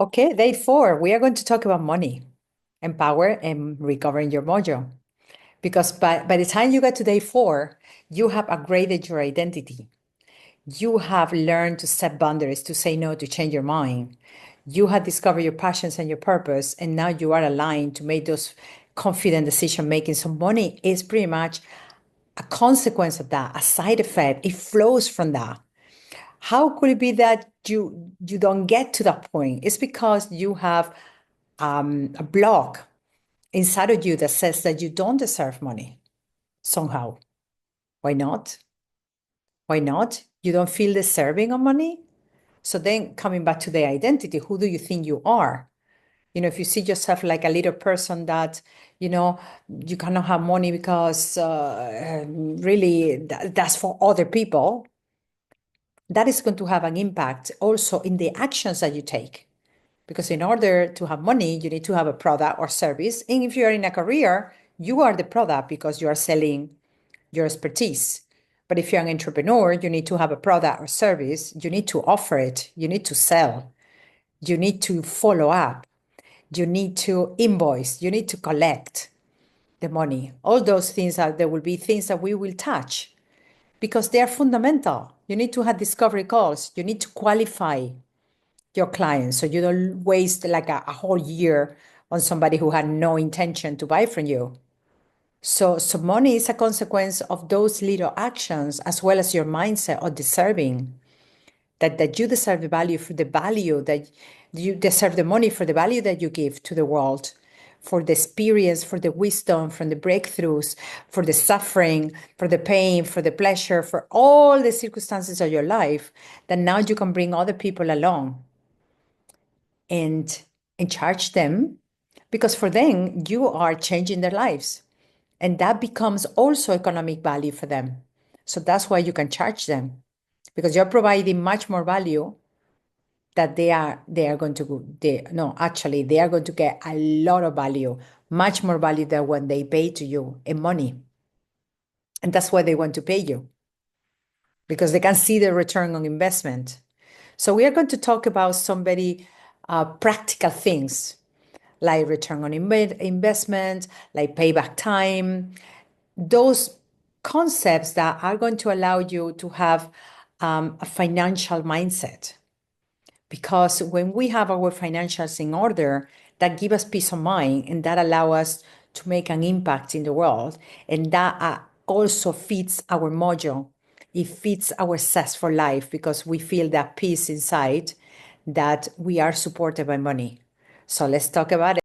Okay, day 4, we are going to talk about money, empower, and recovering your mojo. Because by the time you get to day 4, you have upgraded your identity. You have learned to set boundaries, to say no, to change your mind. You have discovered your passions and your purpose, and now you are aligned to make those confident decision making. So money is pretty much a consequence of that, a side effect. It flows from that. How could it be that you don't get to that point? It's because you have a block inside of you that says that you don't deserve money somehow. Why not? Why not? You don't feel deserving of money? So then coming back to the identity, who do you think you are? If you see yourself like a little person that, you cannot have money because really that's for other people, that is going to have an impact also in the actions that you take. Because in order to have money, you need to have a product or service. And if you are in a career, you are the product because you are selling your expertise. But if you're an entrepreneur, you need to have a product or service. You need to offer it. You need to sell. You need to follow up. You need to invoice. You need to collect the money. All those things there will be things that we will touch because they are fundamental. You need to have discovery calls. You need to qualify your clients so you don't waste like a whole year on somebody who had no intention to buy from you. So money is a consequence of those little actions as well as your mindset of deserving that you deserve the value for the value that you deserve the money for the value that you give to the world, for the experience, for the wisdom, from the breakthroughs, for the suffering, for the pain, for the pleasure, for all the circumstances of your life that now you can bring other people along and charge them, because for them you are changing their lives, and that becomes also economic value for them. So that's why you can charge them, because you're providing much more value that they are going to no, actually they are going to get a lot of value, much more value than when they pay to you in money. And that's why they want to pay you, because they can see the return on investment. So we are going to talk about some very practical things like return on investment, like payback time, those concepts that are going to allow you to have a financial mindset. Because when we have our financials in order, that give us peace of mind and that allow us to make an impact in the world. And that also feeds our mojo. It feeds our zest for life because we feel that peace inside that we are supported by money. So let's talk about it.